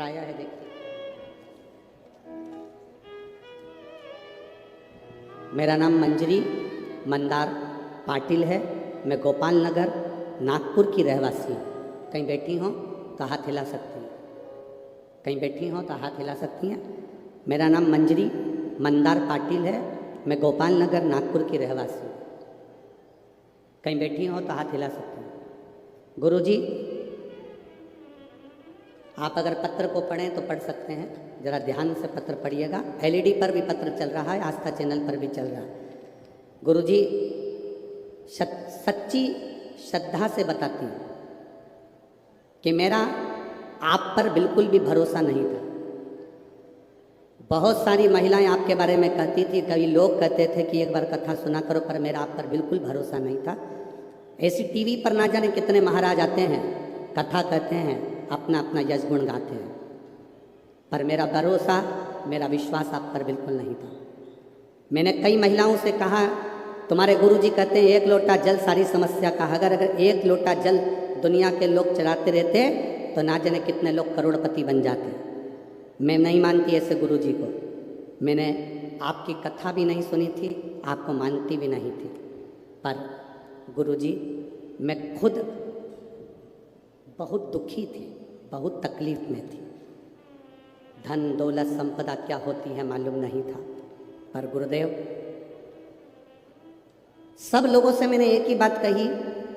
पत्र आया है, देखिए। मेरा नाम मंजरी मंदार पाटिल है। मैं गोपाल नगर नागपुर की रहवासी हूँ। कहीं बैठी हों तो हाथ हिला सकती हैं, कहीं बैठी हों तो हाथ हिला सकती हैं। मेरा नाम मंजरी मंदार पाटिल है। मैं गोपाल नगर नागपुर की रहवासी हूँ। कहीं बैठी हों तो हाथ हिला सकती हैं। गुरुजी, आप अगर पत्र को पढ़ें तो पढ़ सकते हैं, जरा ध्यान से पत्र पढ़िएगा। एलईडी पर भी पत्र चल रहा है, आस्था चैनल पर भी चल रहा है। गुरुजी, सच्ची श्रद्धा से बताती हूँ कि मेरा आप पर बिल्कुल भी भरोसा नहीं था। बहुत सारी महिलाएं आपके बारे में कहती थी, कई लोग कहते थे कि एक बार कथा सुना करो, पर मेरा आप पर बिल्कुल भरोसा नहीं था। ऐसी टीवी पर ना जाने कितने महाराज आते हैं, कथा कहते हैं, अपना अपना यश गुण गाते हैं, पर मेरा भरोसा, मेरा विश्वास आप पर बिल्कुल नहीं था। मैंने कई महिलाओं से कहा, तुम्हारे गुरुजी कहते हैं एक लोटा जल सारी समस्या का। अगर एक लोटा जल दुनिया के लोग चढ़ाते रहते तो ना जाने कितने लोग करोड़पति बन जाते। मैं नहीं मानती ऐसे गुरुजी को। मैंने आपकी कथा भी नहीं सुनी थी, आपको मानती भी नहीं थी, पर गुरुजी मैं खुद बहुत दुखी थी, बहुत तकलीफ में थी। धन दौलत संपदा क्या होती है मालूम नहीं था, पर गुरुदेव, सब लोगों से मैंने एक ही बात कही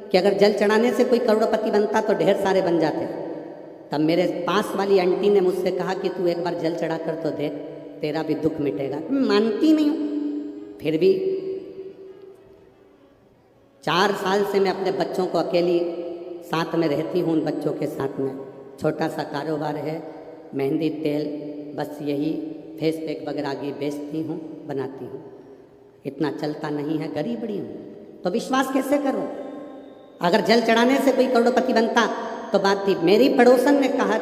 कि अगर जल चढ़ाने से कोई करोड़पति बनता तो ढेर सारे बन जाते। तब मेरे पास वाली आंटी ने मुझसे कहा कि तू एक बार जल चढ़ा कर तो देख, तेरा भी दुख मिटेगा। मैं मानती नहीं हूँ। फिर भी 4 साल से मैं अपने बच्चों को अकेली साथ में रहती हूँ, उन बच्चों के साथ में। छोटा सा कारोबार है, मेहंदी तेल, बस यही फेस पैक वगैरह की बेचती हूँ, बनाती हूँ। इतना चलता नहीं है, गरीब बड़ी हूँ, तो विश्वास कैसे करूँ? अगर जल चढ़ाने से कोई करोड़पति बनता तो बात थी। मेरी पड़ोसन ने कहा,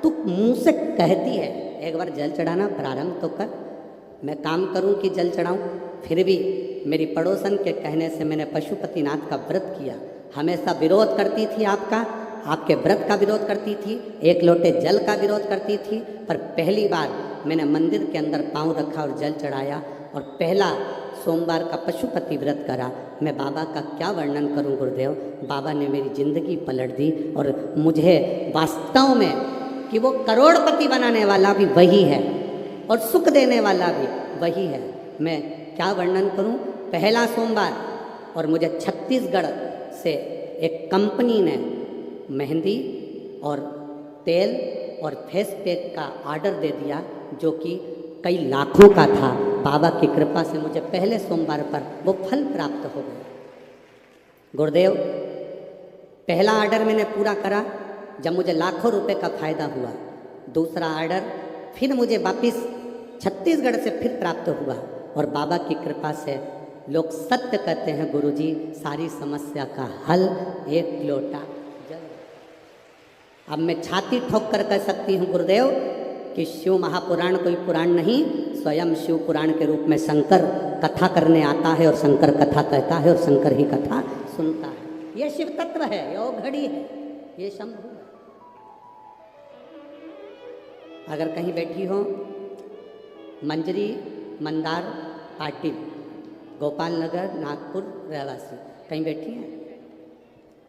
तू मुंह से कहती है, एक बार जल चढ़ाना प्रारंभ तो कर, मैं काम करूं कि जल चढ़ाऊं। फिर भी मेरी पड़ोसन के कहने से मैंने पशुपतिनाथ का व्रत किया। हमेशा विरोध करती थी आपका, आपके व्रत का विरोध करती थी, एक लोटे जल का विरोध करती थी, पर पहली बार मैंने मंदिर के अंदर पाँव रखा और जल चढ़ाया, और पहला सोमवार का पशुपति व्रत करा। मैं बाबा का क्या वर्णन करूं गुरुदेव। बाबा ने मेरी ज़िंदगी पलट दी, और मुझे वास्तव में कि वो करोड़पति बनाने वाला भी वही है और सुख देने वाला भी वही है। मैं क्या वर्णन करूं। पहला सोमवार, और मुझे छत्तीसगढ़ से एक कंपनी ने मेहंदी और तेल और फेस पैक का ऑर्डर दे दिया, जो कि कई लाखों का था। बाबा की कृपा से मुझे पहले सोमवार पर वो फल प्राप्त हो गया। गुरुदेव, पहला ऑर्डर मैंने पूरा करा जब मुझे लाखों रुपए का फायदा हुआ। दूसरा ऑर्डर फिर मुझे वापस छत्तीसगढ़ से फिर प्राप्त हुआ, और बाबा की कृपा से लोग सत्य कहते हैं गुरुजी, सारी समस्या का हल एक लोटा जल। अब मैं छाती ठोक कर कह सकती हूँ गुरुदेव कि शिव महापुराण कोई पुराण नहीं, स्वयं शिव पुराण के रूप में शंकर कथा करने आता है, और शंकर कथा कहता है, और शंकर ही कथा सुनता है। ये शिव तत्व है, ये घड़ी है, ये शंभु है। अगर कहीं बैठी हो, मंजरी मंदार पाटिल, गोपाल नगर नागपुर रहवासी, कहीं बैठी हैं?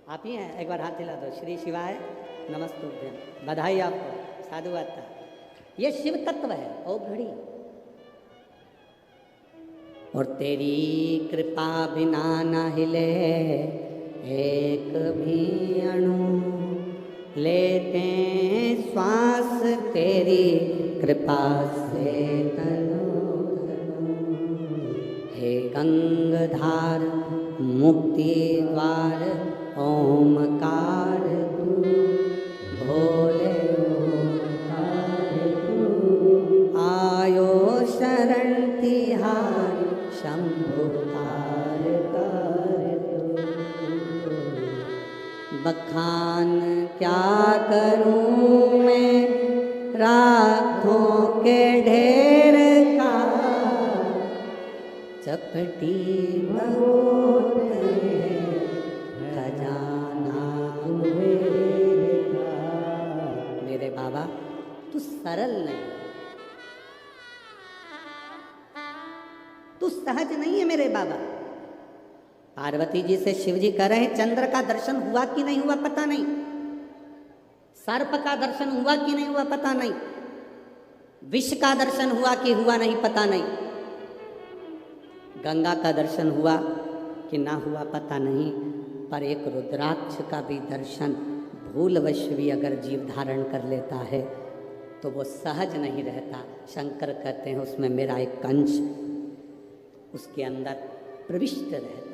आप ही हैं? एक बार हाथ हिला दो। श्री शिवाय नमस्तुभ्यं, बधाई आपको, साधुवाद। ये शिव तत्व है, ओ घड़ी। और तेरी कृपा बिना न हिले एक भी अणु, लेते श्वास तेरी कृपा से तनु तनु। हे गंगाधार मुक्ति द्वार ओमकार तू, भोले आयो शरण तिहारी शंभु तार कर तू। बखान क्या करूं मैं राखों के ढेर का, चपटी भगोत खजाना मेरे बाबा, तू सरल नहीं, तू सहज नहीं है मेरे बाबा। पार्वती जी से शिव जी कह रहे हैं चंद्र का दर्शन हुआ कि नहीं हुआ पता नहीं, सर्प का दर्शन हुआ कि नहीं हुआ पता नहीं, विष का दर्शन हुआ कि हुआ नहीं पता नहीं, गंगा का दर्शन हुआ कि ना हुआ पता नहीं, पर एक रुद्राक्ष का भी दर्शन भूलवश भी अगर जीव धारण कर लेता है तो वो सहज नहीं रहता। शंकर कहते हैं उसमें मेरा एक अंश उसके अंदर प्रविष्ट रहता।